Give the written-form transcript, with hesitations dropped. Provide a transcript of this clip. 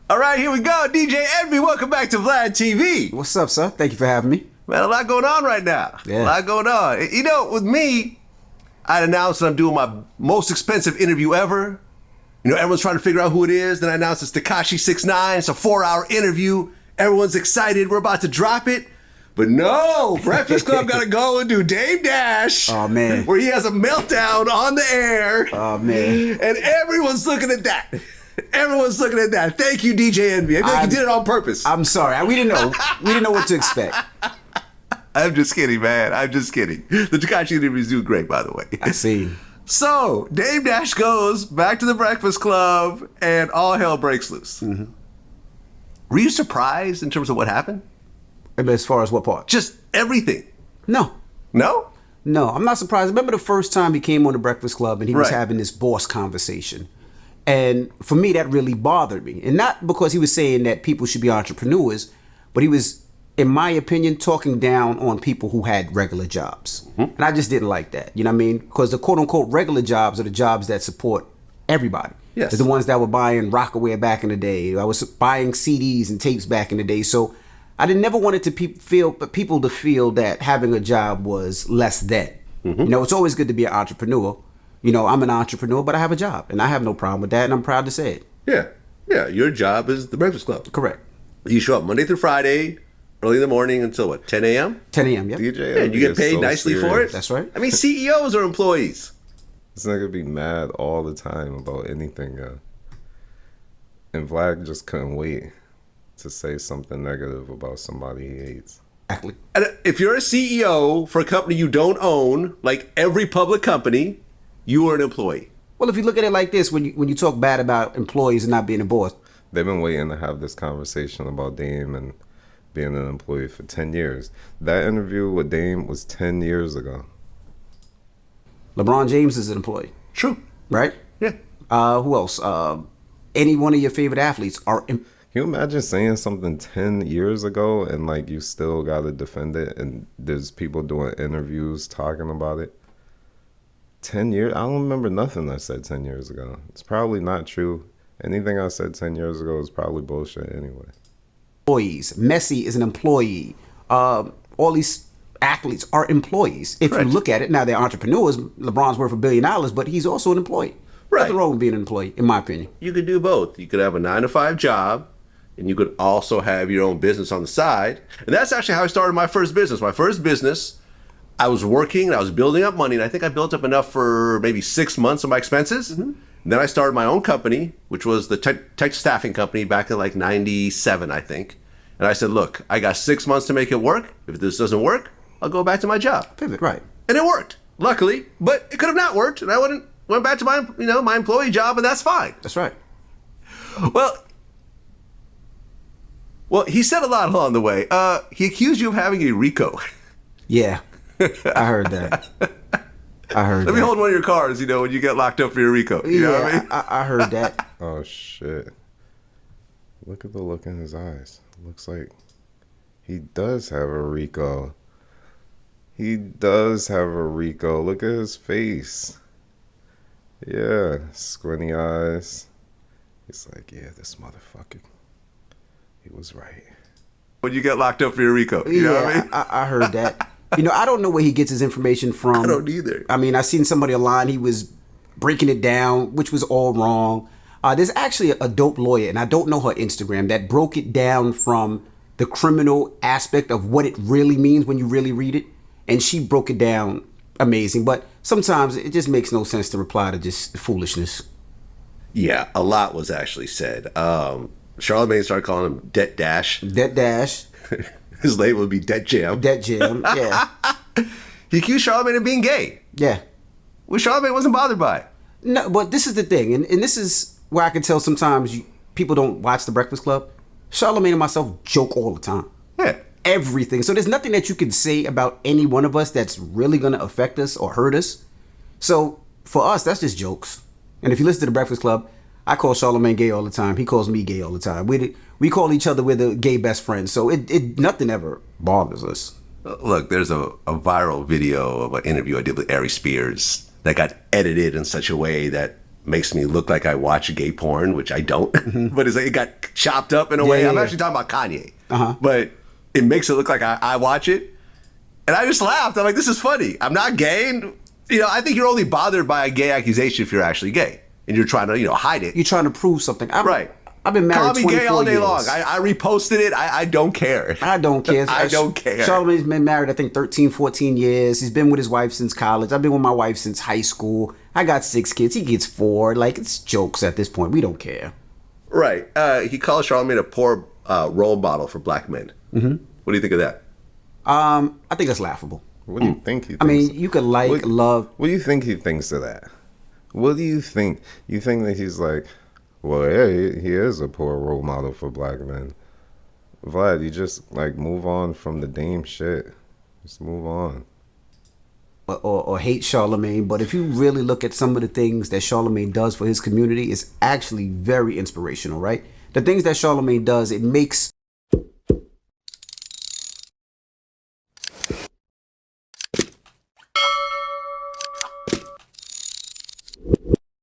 All right, here we go. DJ Envy, welcome back to Vlad TV. What's up, sir? Thank you for having me. Man, a lot going on right now. Yeah. A lot going on. You know, with me, I'd announced that I'm doing my most expensive interview ever. You know, everyone's trying to figure out who it is. Then I announced it's Tekashi 6ix9ine. It's a 4-hour interview. Everyone's excited. We're about to drop it. But no, Breakfast Club got to go and do Dame Dash. Oh, man. Where he has a meltdown on the air. Oh, man. And everyone's looking at that. Everyone's looking at that. Thank you, DJ Envy. I feel like you did it on purpose. I'm sorry. We didn't know. We didn't know what to expect. I'm just kidding, man. I'm just kidding. The Tekashi interviews do great, by the way. I see. So, Dame Dash goes back to the Breakfast Club, and all hell breaks loose. Mm-hmm. Were you surprised in terms of what happened? As far as what part? Just everything. No. No? No, I'm not surprised. I remember the first time he came on the Breakfast Club and he was Right. having this boss conversation. And for me, that really bothered me. And not because he was saying that people should be entrepreneurs, but he was, in my opinion, talking down on people who had regular jobs. Mm-hmm. And I just didn't like that. You know what I mean? Because the quote-unquote regular jobs are the jobs that support everybody. Yes. They're the ones that were buying Rockaway back in the day. I was buying CDs and tapes back in the day. So I never wanted to people to feel that having a job was less than. Mm-hmm. You know, it's always good to be an entrepreneur. You know, I'm an entrepreneur, but I have a job, and I have no problem with that, and I'm proud to say it. Yeah. Yeah, your job is the Breakfast Club. Correct. You show up Monday through Friday, early in the morning until what, 10 a.m.? 10 a.m., yeah. Yeah, and you get paid nicely for it? That's right. I mean, CEOs are employees. This nigga be mad all the time about anything. And Vlad just couldn't wait to say something negative about somebody he hates. Exactly. And if you're a CEO for a company you don't own, like every public company, you are an employee. Well, if you look at it like this, when you talk bad about employees and not being a boss. They've been waiting to have this conversation about Dame and being an employee for 10 years. That interview with Dame was 10 years ago. LeBron James is an employee. True. Right? Yeah. Who else? Any one of your favorite athletes are... Can you imagine saying something 10 years ago and like you still got to defend it and there's people doing interviews talking about it? 10 years? I don't remember nothing I said 10 years ago. It's probably not true. Anything I said 10 years ago is probably bullshit anyway. Employees. Messi is an employee. All these athletes are employees. If Correct. you look at it, now they're entrepreneurs. LeBron's worth $1 billion, but he's also an employee. Right. Nothing wrong with being an employee, in my opinion. You could do both. You could have a 9-to-5 job, and you could also have your own business on the side. And that's actually how I started my first business. My first business, I was working, and I was building up money, and I think I built up enough for maybe 6 months of my expenses. Mm-hmm. And then I started my own company, which was the tech staffing company back in like 97, I think. And I said, look, I got 6 months to make it work. If this doesn't work, I'll go back to my job. Pivot, right. And it worked, luckily. But it could have not worked, and I went back to my employee job, and that's fine. That's right. Well, he said a lot along the way. He accused you of having a RICO. Yeah, I heard that. Let me hold one of your cars, when you get locked up for your RICO. You know what I mean? I heard that. Oh, shit. Look at the look in his eyes. Looks like he does have a RICO. He does have a RICO. Look at his face. Yeah, squinty eyes. He's like, yeah, this motherfucker. He was right. When you get locked up for your RICO. You know what I mean? I heard that. I don't know where he gets his information from. I don't either. I mean, I seen somebody online, he was breaking it down, which was all wrong. There's actually a dope lawyer, and I don't know her Instagram, that broke it down from the criminal aspect of what it really means when you really read it. And she broke it down amazing. But sometimes it just makes no sense to reply to just foolishness. Yeah, a lot was actually said. Charlamagne started calling him Debt Dash. Debt Dash. His label would be Debt Jam. Debt Jam, yeah. He accused Charlamagne of being gay. Yeah. Which Charlamagne wasn't bothered by. No, but this is the thing, and this is where I can tell sometimes people don't watch The Breakfast Club. Charlamagne and myself joke all the time. Yeah. Everything. So there's nothing that you can say about any one of us that's really going to affect us or hurt us. So for us, that's just jokes. And if you listen to The Breakfast Club, I call Charlamagne gay all the time. He calls me gay all the time. We call each other, we're the gay best friends. So it nothing ever bothers us. Look, there's a viral video of an interview I did with Ari Spears that got edited in such a way that makes me look like I watch gay porn, which I don't. But it's like it got chopped up in a way. yeah, I'm yeah. actually talking about Kanye. But it makes it look like I watch it. And I just laughed. I'm like, this is funny. I'm not gay. And, I think you're only bothered by a gay accusation if you're actually gay. And you're trying to, hide it. You're trying to prove something. Right. I've been married Call me 24 gay all day years. long. I reposted it. I don't care. I don't care. I don't care. Charlamagne's been married, I think, 13, 14 years. He's been with his wife since college. I've been with my wife since high school. I got 6 kids. He gets 4. Like, it's jokes at this point. We don't care. Right. He calls Charlamagne a poor role model for black men. Mm-hmm. What do you think of that? I think that's laughable. What do you think he thinks? I mean, you could love. What do you think he thinks of that? What do you think? You think that he's like, well, yeah, he is a poor role model for black men. Vlad, you just, move on from the Dame shit. Just move on. Or hate Charlamagne, but if you really look at some of the things that Charlamagne does for his community, it's actually very inspirational, right? The things that Charlamagne does, it makes